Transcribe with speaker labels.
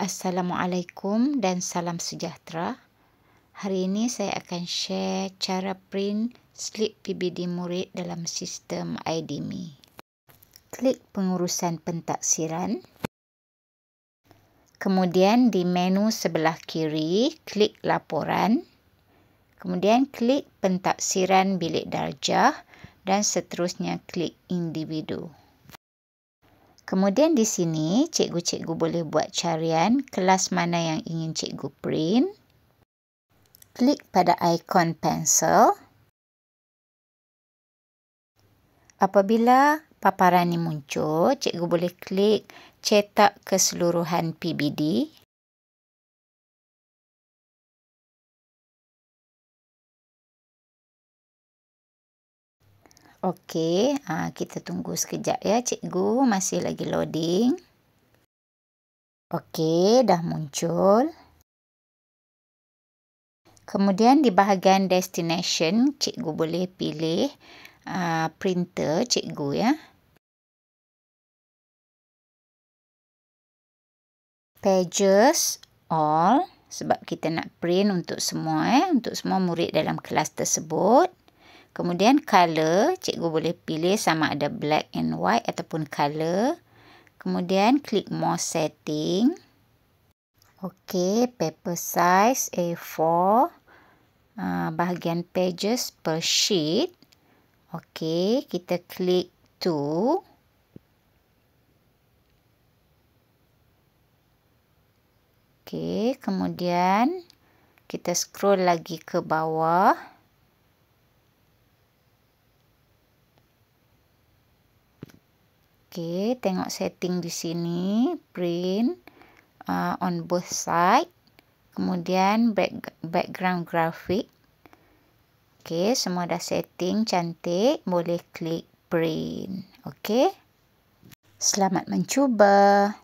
Speaker 1: Assalamualaikum dan salam sejahtera. Hari ini saya akan share cara print slip PBD murid dalam sistem IDMe. Klik pengurusan pentaksiran. Kemudian di menu sebelah kiri, klik laporan. Kemudian klik pentaksiran bilik darjah dan seterusnya klik individu. Kemudian di sini, cikgu-cikgu boleh buat carian kelas mana yang ingin cikgu print. Klik pada ikon pensel. Apabila paparan ini muncul, cikgu boleh klik cetak keseluruhan PBD. Okey, kita tunggu sekejap ya cikgu, masih lagi loading. Okey, dah muncul. Kemudian di bahagian destination, cikgu boleh pilih printer cikgu ya. Pages all, sebab kita nak print untuk semua untuk semua murid dalam kelas tersebut. Kemudian color, cikgu boleh pilih sama ada black and white ataupun color. Kemudian klik more setting. Okey, paper size A4. Bahagian pages per sheet. Okey, kita klik 2. Okey, kemudian kita scroll lagi ke bawah. Okey, tengok setting di sini, print on both side. Kemudian background graphic. Okey, semua dah setting cantik, boleh klik print. Okey. Selamat mencuba.